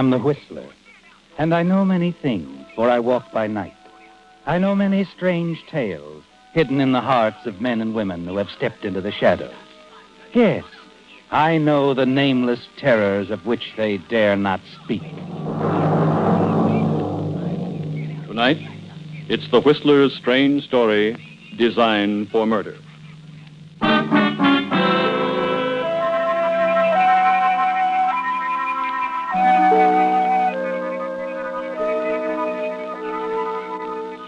I'm the Whistler, and I know many things, for I walk by night. I know many strange tales hidden in the hearts of men and women who have stepped into the shadows. Yes, I know the nameless terrors of which they dare not speak. Tonight, it's the Whistler's strange story, Designed for Murder.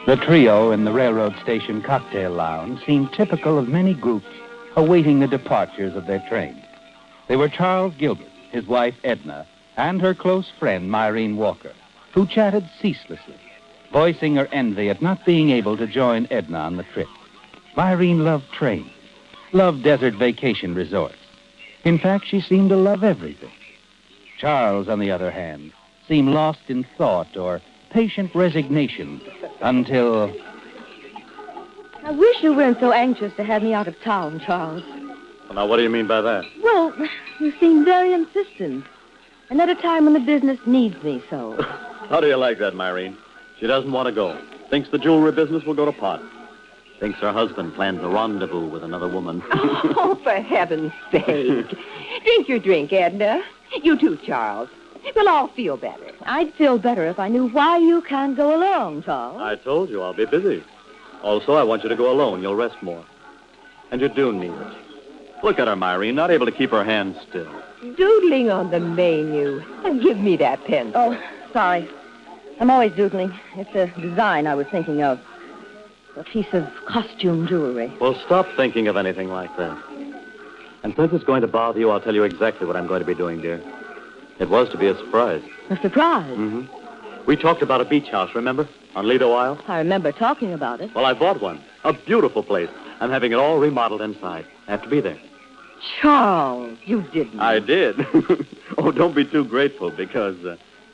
The trio in the railroad station cocktail lounge seemed typical of many groups awaiting the departures of their train. They were Charles Gilbert, his wife Edna, and her close friend Myrene Walker, who chatted ceaselessly, voicing her envy at not being able to join Edna on the trip. Myrene loved trains, loved desert vacation resorts. In fact, she seemed to love everything. Charles, on the other hand, seemed lost in thought or patient resignation until... I wish you weren't so anxious to have me out of town, Charles. Well, now, what do you mean by that? Well, you seem very insistent. And at a time when the business needs me so. How do you like that, Myrene? She doesn't want to go. Thinks the jewelry business will go to pot. Thinks her husband plans a rendezvous with another woman. Oh, for heaven's sake. Drink your drink, Edna. You too, Charles. We'll all feel better. I'd feel better if I knew why you can't go along, Charles. I told you I'll be busy. Also, I want you to go alone. You'll rest more. And you do need it. Look at her, Myrene, not able to keep her hands still. Doodling on the menu. Give me that pencil. Oh, sorry. I'm always doodling. It's a design I was thinking of. A piece of costume jewelry. Well, stop thinking of anything like that. And since it's going to bother you, I'll tell you exactly what I'm going to be doing, dear. It was to be a surprise. A surprise? Mm-hmm. We talked about a beach house, remember? On Lido Isle? I remember talking about it. Well, I bought one. A beautiful place. I'm having it all remodeled inside. I have to be there. Charles, you didn't. I did. Oh, don't be too grateful because,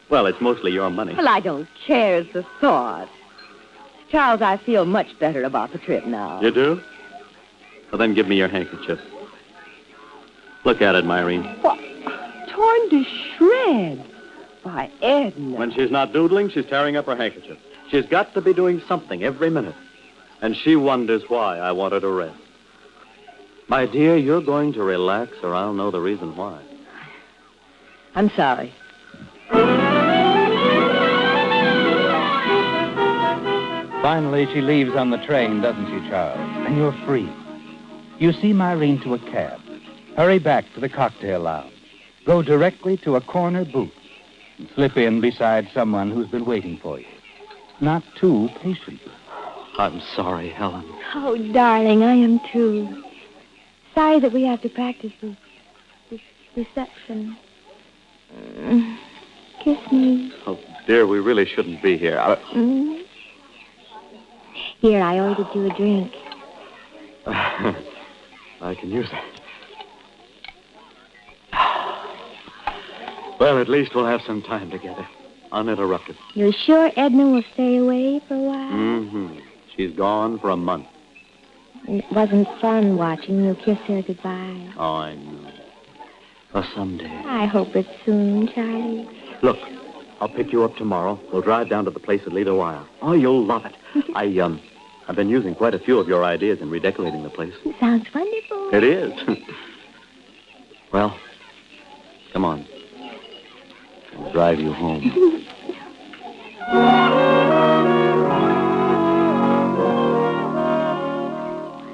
well, it's mostly your money. Well, I don't care. It's the thought. Charles, I feel much better about the trip now. You do? Well, then give me your handkerchief. Look at it, Myrene. What? Torn to shreds by Edna. When she's not doodling, she's tearing up her handkerchief. She's got to be doing something every minute. And she wonders why I want her to rest. My dear, you're going to relax, or I'll know the reason why. I'm sorry. Finally, she leaves on the train, doesn't she, Charles? And you're free. You see Myrene to a cab. Hurry back to the cocktail lounge. Go directly to a corner booth and slip in beside someone who's been waiting for you. Not too patiently. I'm sorry, Helen. Oh, darling, I am too. Sorry that we have to practice this reception. Kiss me. Oh, dear, we really shouldn't be here. Here, I ordered you a drink. I can use it. Well, at least we'll have some time together. Uninterrupted. You're sure Edna will stay away for a while? Mm-hmm. She's gone for a month. It wasn't fun watching you kiss her goodbye. Oh, I know. Well, someday. I hope it's soon, Charlie. Look, I'll pick you up tomorrow. We'll drive down to the place at Lido Isle. Oh, you'll love it. I've been using quite a few of your ideas in redecorating the place. It sounds wonderful. It is. Well, come on. I'll drive you home.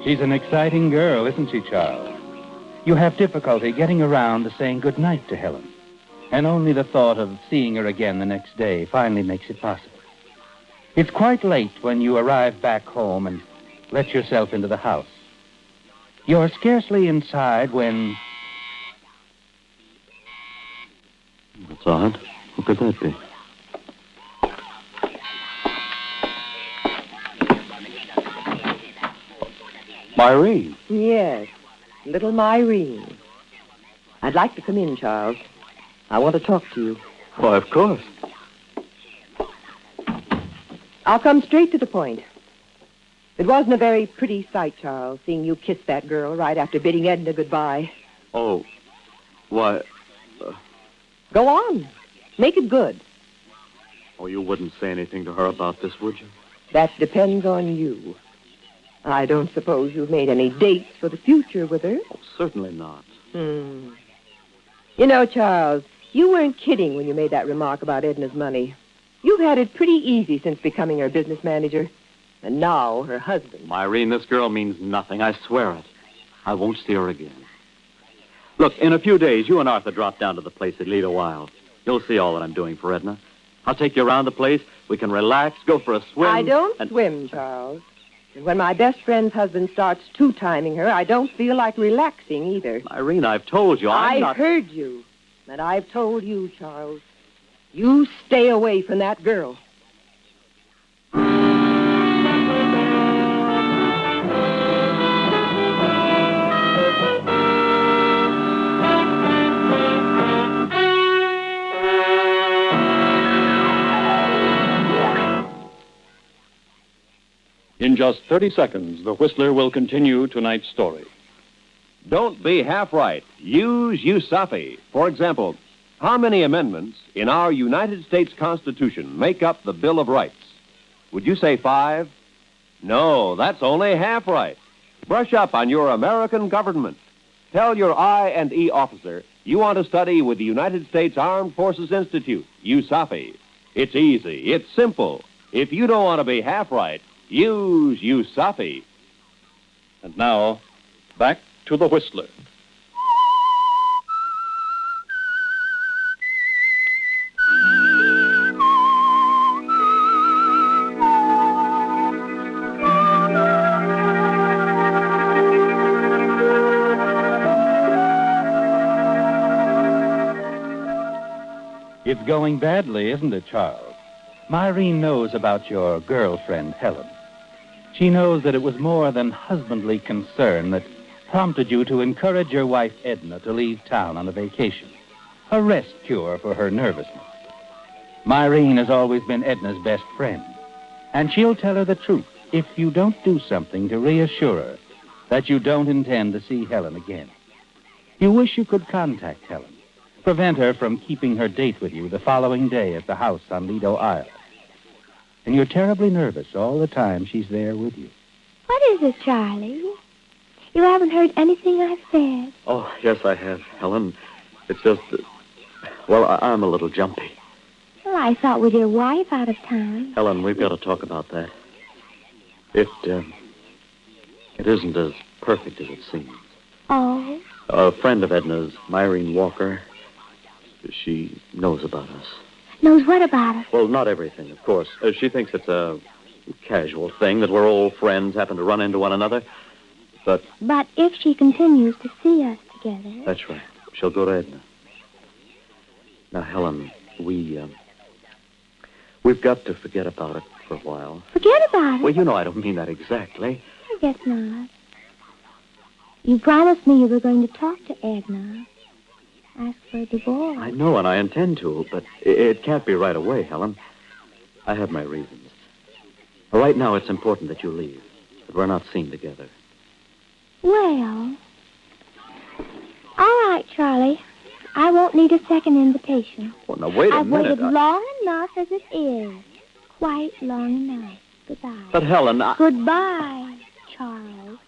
She's an exciting girl, isn't she, Charles? You have difficulty getting around to saying goodnight to Helen. And only the thought of seeing her again the next day finally makes it possible. It's quite late when you arrive back home and let yourself into the house. You're scarcely inside when... That's odd. Who could that be? Myrene. Yes, little Myrene. I'd like to come in, Charles. I want to talk to you. Why, of course. I'll come straight to the point. It wasn't a very pretty sight, Charles, seeing you kiss that girl right after bidding Edna goodbye. Oh, why... Go on. Make it good. Oh, you wouldn't say anything to her about this, would you? That depends on you. I don't suppose you've made any dates for the future with her. Oh, certainly not. You know, Charles, you weren't kidding when you made that remark about Edna's money. You've had it pretty easy since becoming her business manager. And now her husband. Irene, this girl means nothing. I swear it. I won't see her again. Look, in a few days, you and Arthur drop down to the place at Lido Wild. You'll see all that I'm doing for Edna. I'll take you around the place. We can relax, go for a swim. I don't swim, Charles. And when my best friend's husband starts two-timing her, I don't feel like relaxing either. Irene, I've told you, I'm not... I heard you. And I've told you, Charles. You stay away from that girl. In just 30 seconds, the Whistler will continue tonight's story. Don't be half right. Use USAFI. For example, how many amendments in our United States Constitution make up the Bill of Rights? Would you say 5? No, that's only half right. Brush up on your American government. Tell your I&E officer you want to study with the United States Armed Forces Institute, USAFI. It's easy. It's simple. If you don't want to be half right, use USAFI. And now, back to the Whistler. It's going badly, isn't it, Charles? Myrene knows about your girlfriend, Helen. She knows that it was more than husbandly concern that prompted you to encourage your wife, Edna, to leave town on a vacation. A rest cure for her nervousness. Myrene has always been Edna's best friend. And she'll tell her the truth if you don't do something to reassure her that you don't intend to see Helen again. You wish you could contact Helen. Prevent her from keeping her date with you the following day at the house on Lido Isle. And you're terribly nervous all the time she's there with you. What is it, Charlie? You haven't heard anything I've said. Oh, yes, I have, Helen. It's just that, well, I'm a little jumpy. Well, I thought with your wife out of town. Helen, we've got to talk about that. It isn't as perfect as it seems. Oh? A friend of Edna's, Myrene Walker, she knows about us. Knows what about us? Well, not everything, of course. She thinks it's a casual thing, that we're old friends, happen to run into one another. But if she continues to see us together... That's right. She'll go to Edna. Now, Helen, we've got to forget about it for a while. Forget about it? Well, you know I don't mean that exactly. I guess not. You promised me you were going to talk to Edna. Ask for a divorce. I know, and I intend to, but it can't be right away, Helen. I have my reasons. Right now, it's important that you leave, that we're not seen together. Well, all right, Charlie. I won't need a second invitation. Well, now, wait a minute. I've waited long enough as it is. Quite long enough. Goodbye. But, Helen, Goodbye, Charles.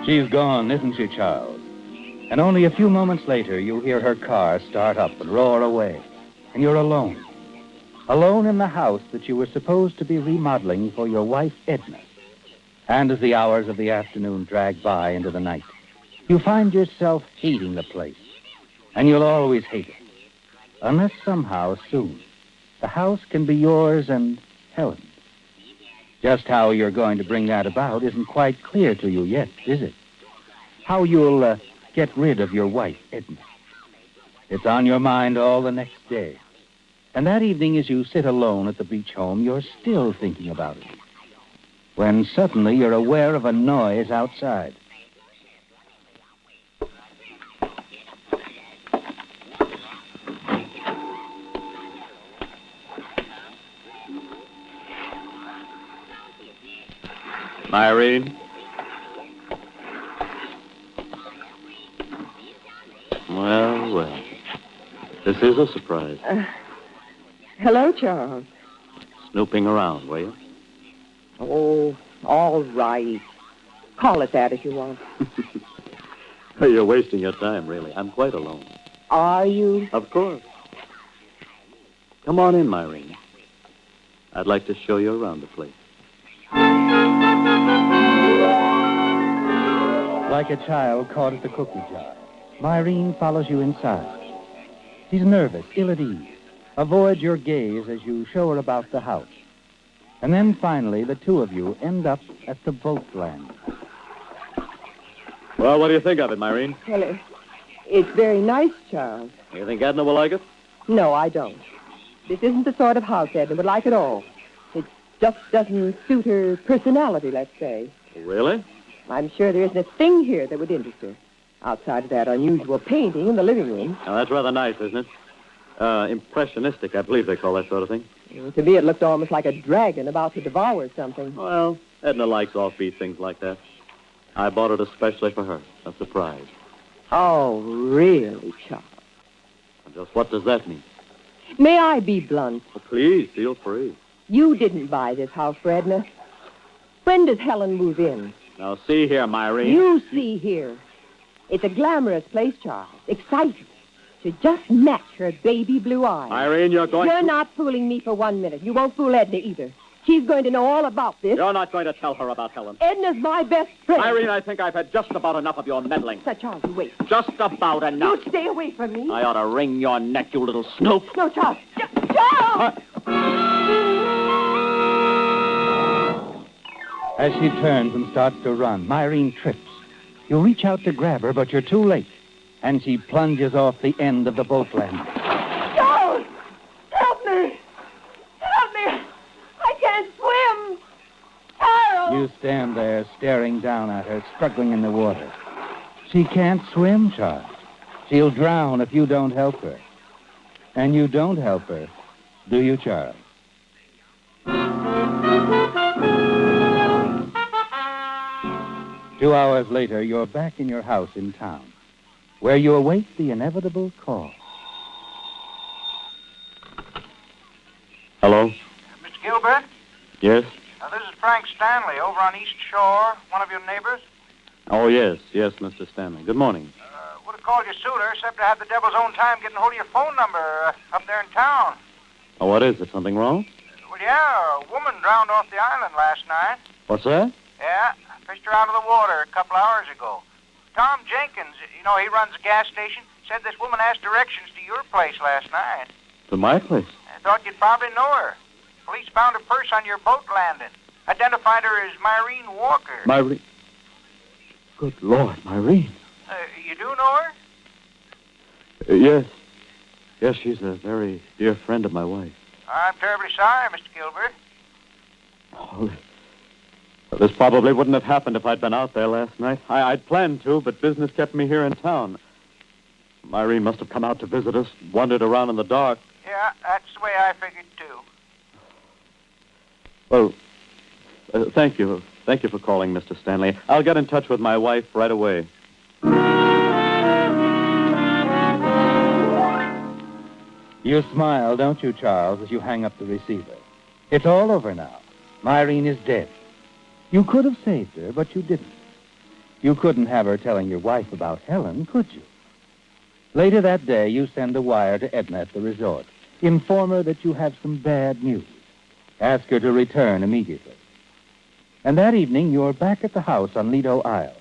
She's gone, isn't she, Charles? And only a few moments later, you hear her car start up and roar away. And you're alone. Alone in the house that you were supposed to be remodeling for your wife, Edna. And as the hours of the afternoon drag by into the night, you find yourself hating the place. And you'll always hate it. Unless somehow, soon, the house can be yours and Helen's. Just how you're going to bring that about isn't quite clear to you yet, is it? How you'll get rid of your wife, Edna. It's on your mind all the next day. And that evening, as you sit alone at the beach home, you're still thinking about it. When suddenly you're aware of a noise outside. Myrene? Well, well. This is a surprise. Hello, Charles. Snooping around, were you? Oh, all right. Call it that if you want. You're wasting your time, really. I'm quite alone. Are you? Of course. Come on in, Myrene. I'd like to show you around the place. Like a child caught at the cookie jar, Myrene follows you inside. She's nervous, ill at ease, avoids your gaze as you show her about the house. And then finally, the two of you end up at the boat landing. Well, what do you think of it, Myrene? Well, it's very nice, Charles. You think Edna will like it? No, I don't. This isn't the sort of house Edna would like at all. It just doesn't suit her personality, let's say. Really? I'm sure there isn't a thing here that would interest her, outside of that unusual painting in the living room. Now, that's rather nice, isn't it? Impressionistic, I believe they call that sort of thing. To me, it looked almost like a dragon about to devour something. Well, Edna likes offbeat things like that. I bought it especially for her. A surprise. Oh, really, Charles? And just what does that mean? May I be blunt? Oh, please, feel free. You didn't buy this house for Edna. When does Helen move in? Now, see here, Myrene. You see here. It's a glamorous place, Charles. Exciting. Should just match her baby blue eyes. Myrene, you're going You're to... not fooling me for 1 minute. You won't fool Edna either. She's going to know all about this. You're not going to tell her about Helen. Edna's my best friend. Myrene, I think I've had just about enough of your meddling. Sir Charles, you wait. Just about enough. You stay away from me. I ought to wring your neck, you little snoop. No, Charles. Charles! As she turns and starts to run, Myrene trips. You reach out to grab her, but you're too late. And she plunges off the end of the boat landing. Charles! Help me! Help me! I can't swim! Charles! You stand there staring down at her, struggling in the water. She can't swim, Charles. She'll drown if you don't help her. And you don't help her, do you, Charles? 2 hours later, you're back in your house in town, where you await the inevitable call. Hello? Mr. Gilbert? Yes? This is Frank Stanley over on East Shore, one of your neighbors. Oh, yes, Mr. Stanley. Good morning. Would have called you sooner, except to have the devil's own time getting hold of your phone number up there in town. Oh, what is it? Something wrong? Well, yeah, a woman drowned off the island last night. What's that? Yeah, fished her out of the water a couple hours ago. Tom Jenkins, he runs a gas station, said this woman asked directions to your place last night. To my place? I thought you'd probably know her. Police found her purse on your boat landing. Identified her as Myrene Walker. Myrene? Good Lord, Myrene. You do know her? Yes. Yes, she's a very dear friend of my wife. I'm terribly sorry, Mr. Gilbert. Oh, this probably wouldn't have happened if I'd been out there last night. I'd planned to, but business kept me here in town. Myrene must have come out to visit us, wandered around in the dark. Yeah, that's the way I figured, too. Well, thank you. Thank you for calling, Mr. Stanley. I'll get in touch with my wife right away. You smile, don't you, Charles, as you hang up the receiver? It's all over now. Myrene is dead. You could have saved her, but you didn't. You couldn't have her telling your wife about Helen, could you? Later that day, you send a wire to Edna at the resort. Inform her that you have some bad news. Ask her to return immediately. And that evening, you're back at the house on Lido Isle.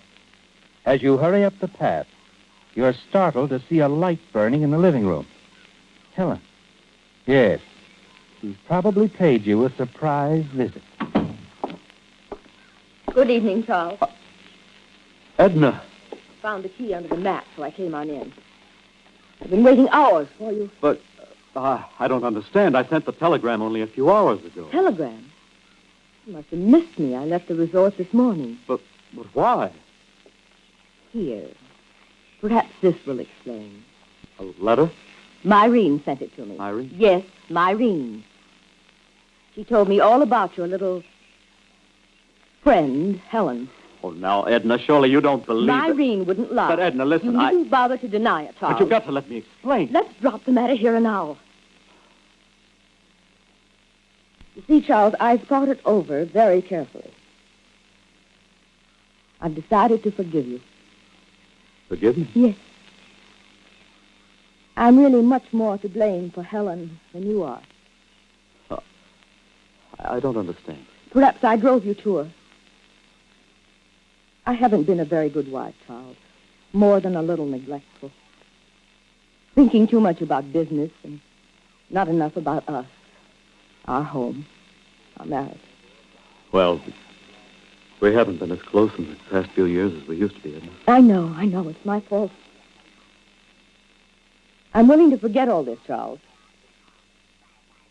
As you hurry up the path, you're startled to see a light burning in the living room. Helen. Yes. She's probably paid you a surprise visit. Good evening, Charles. Edna. Found the key under the mat, so I came on in. I've been waiting hours for you. But I don't understand. I sent the telegram only a few hours ago. Telegram? You must have missed me. I left the resort this morning. But why? Here. Perhaps this will explain. A letter? Myrene sent it to me. Myrene? Yes, Myrene. She told me all about your little friend, Helen. Oh, now, Edna, surely you don't believe it. Irene wouldn't lie. But, Edna, listen, You needn't bother to deny it, Charles. But you've got to let me explain. Let's drop the matter here and now. You see, Charles, I've thought it over very carefully. I've decided to forgive you. Forgive me? Yes. I'm really much more to blame for Helen than you are. I don't understand. Perhaps I drove you to her. I haven't been a very good wife, Charles. More than a little neglectful. Thinking too much about business and not enough about us, our home, our marriage. Well, we haven't been as close in the past few years as we used to be, Edna. I know. It's my fault. I'm willing to forget all this, Charles.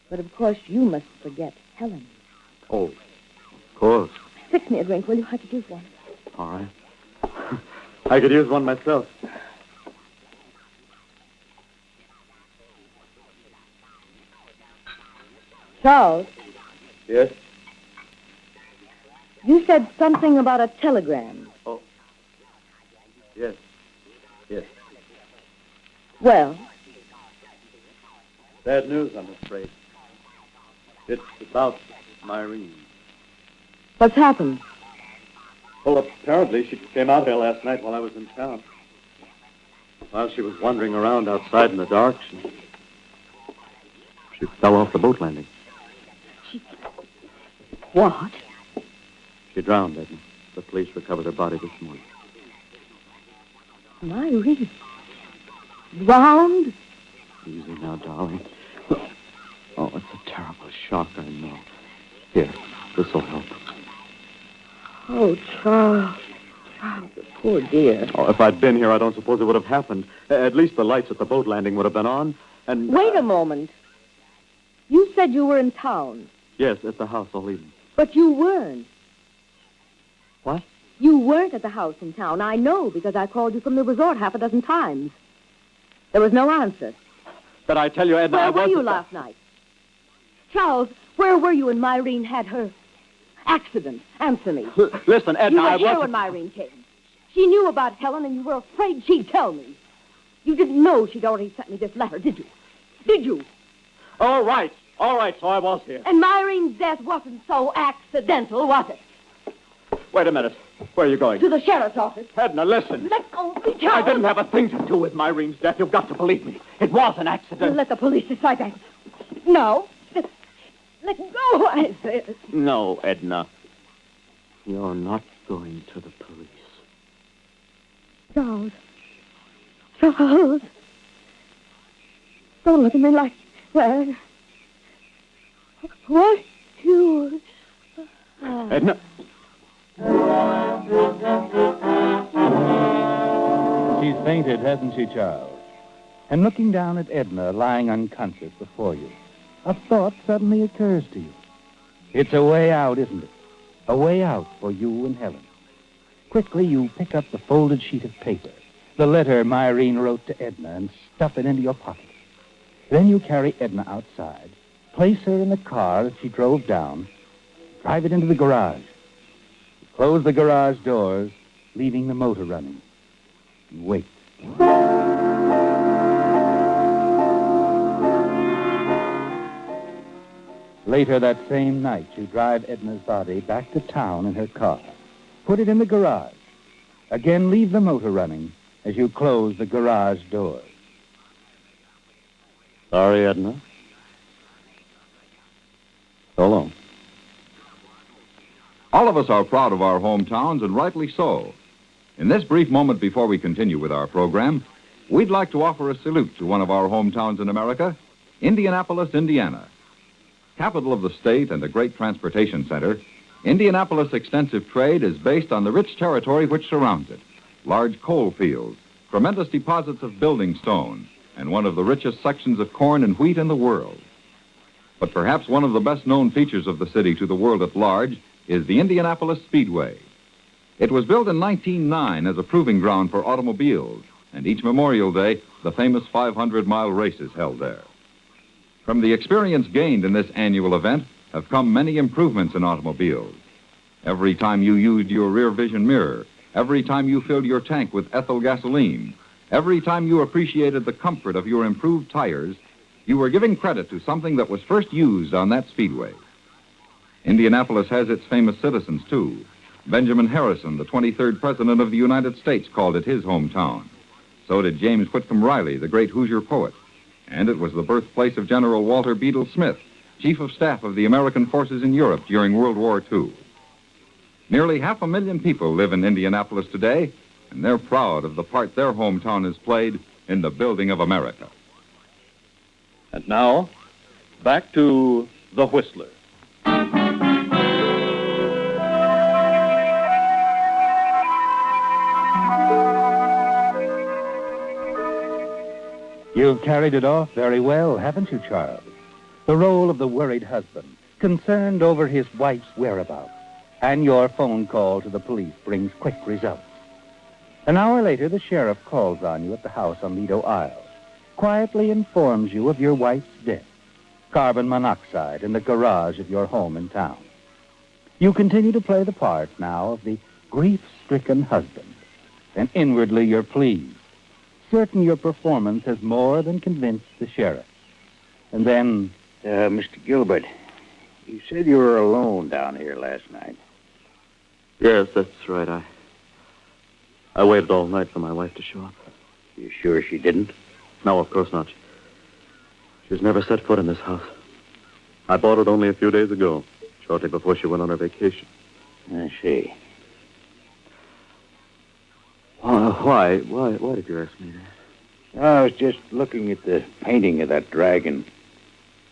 But, of course, you must forget Helen. Oh, of course. Fix me a drink, will you? I could use one. All right. I could use one myself. Charles, Yes? you said something about a telegram. Oh. Yes. Yes. Well, Bad news, I'm afraid. It's about Myrene. what's happened? Well, apparently she came out here last night while I was in town. While she was wandering around outside in the dark, she fell off the boat landing. What? She drowned, Edna. The police recovered her body this morning. Myrene. Drowned? Easy now, darling. Oh, it's a terrible shock, I know. Here, this will help. Oh, Charles. Charles, the poor dear. Oh, if I'd been here, I don't suppose it would have happened. At least the lights at the boat landing would have been on, and... Wait a moment. You said you were in town. Yes, at the house all evening. But you weren't. What? You weren't at the house in town. I know, because I called you from the resort half a dozen times. There was no answer. But I tell you, Edna, Where were you last night? Charles, where were you when Myrene had her accident? Answer me. Listen, Edna, You were I here wasn't... when Myrene came. She knew about Helen, and you were afraid she'd tell me. You didn't know she'd already sent me this letter, did you? Did you? All right, so I was here. And Myrene's death wasn't so accidental, was it? Wait a minute. Where are you going? To the sheriff's office. Edna, listen. Let go of me, I Charles. didn't have a thing to do with Myrene's death. You've got to believe me. It was an accident. Let the police decide that. No. Let go, I said. No, Edna. You're not going to the police. Charles. Charles. Don't look at me like that. What you... Edna. She's fainted, hasn't she, Charles? And looking down at Edna lying unconscious before you, a thought suddenly occurs to you. It's a way out, isn't it? A way out for you and Helen. Quickly, you pick up the folded sheet of paper, the letter Myrene wrote to Edna, and stuff it into your pocket. Then you carry Edna outside, place her in the car that she drove down, drive it into the garage. You close the garage doors, leaving the motor running. You wait. Later that same night, you drive Edna's body back to town in her car. Put it in the garage. Again, leave the motor running as you close the garage doors. Sorry, Edna. So long. All of us are proud of our hometowns, and rightly so. In this brief moment before we continue with our program, we'd like to offer a salute to one of our hometowns in America, Indianapolis, Indiana. Capital of the state and a great transportation center, Indianapolis' extensive trade is based on the rich territory which surrounds it. Large coal fields, tremendous deposits of building stone, and one of the richest sections of corn and wheat in the world. But perhaps one of the best-known features of the city to the world at large is the Indianapolis Speedway. It was built in 1909 as a proving ground for automobiles, and each Memorial Day, the famous 500-mile race is held there. From the experience gained in this annual event have come many improvements in automobiles. every time you used your rear vision mirror, every time you filled your tank with ethyl gasoline, every time you appreciated the comfort of your improved tires, you were giving credit to something that was first used on that speedway. Indianapolis has its famous citizens, too. Benjamin Harrison, the 23rd President of the United States, called it his hometown. So did James Whitcomb Riley, the great Hoosier poet. And it was the birthplace of General Walter Beadle Smith, Chief of Staff of the American forces in Europe during World War II. Nearly 500,000 people live in Indianapolis today, and they're proud of the part their hometown has played in the building of America. And now, back to The Whistler. You've carried it off very well, haven't you, Charles? The role of the worried husband, concerned over his wife's whereabouts, and your phone call to the police brings quick results. An hour later, the sheriff calls on you at the house on Lido Isle, quietly informs you of your wife's death, carbon monoxide in the garage of your home in town. You continue to play the part now of the grief-stricken husband, and inwardly you're pleased, certain your performance has more than convinced the sheriff. And then... Mr. Gilbert, you said you were alone down here last night. Yes, that's right. I waited all night for my wife to show up. You sure she didn't? No, of course not. She's never set foot in this house. I bought it only a few days ago, shortly before she went on her vacation. I see. Why did you ask me that? I was just looking at the painting of that dragon.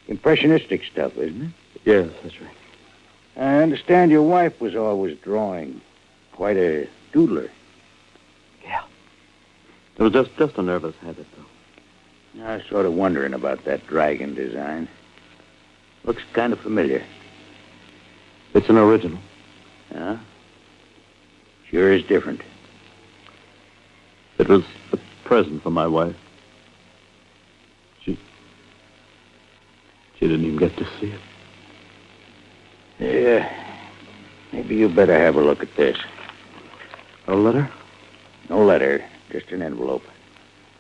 Impressionistic stuff, isn't it? Yes, that's right. I understand your wife was always drawing. Quite a doodler. Yeah. It was just a nervous habit, though. I was sort of wondering about that dragon design. Looks kind of familiar. It's an original. Huh? Sure is different. It was a present for my wife. She didn't even get to see it. Yeah. Maybe you better have a look at this. A letter? No letter, just an envelope.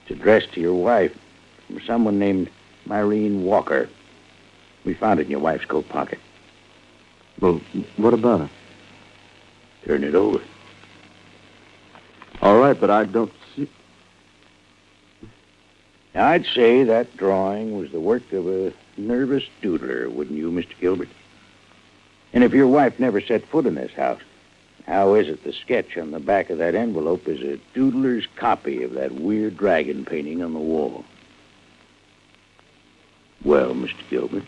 It's addressed to your wife from someone named Myrene Walker. We found it in your wife's coat pocket. Well, what about it? Turn it over. All right, but I don't see... Now, I'd say that drawing was the work of a nervous doodler, wouldn't you, Mr. Gilbert? And if your wife never set foot in this house, how is it the sketch on the back of that envelope is a doodler's copy of that weird dragon painting on the wall? Well, Mr. Gilbert.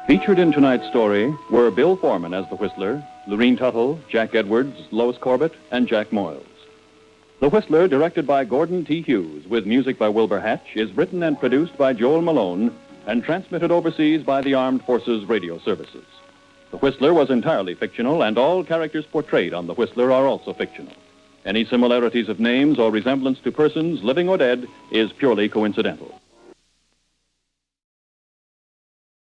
Featured in tonight's story were Bill Foreman as the Whistler, Lurene Tuttle, Jack Edwards, Lois Corbett, and Jack Moyles. The Whistler, directed by Gordon T. Hughes, with music by Wilbur Hatch, is written and produced by Joel Malone and transmitted overseas by the Armed Forces Radio Services. The Whistler was entirely fictional, and all characters portrayed on The Whistler are also fictional. Any similarities of names or resemblance to persons, living or dead, is purely coincidental.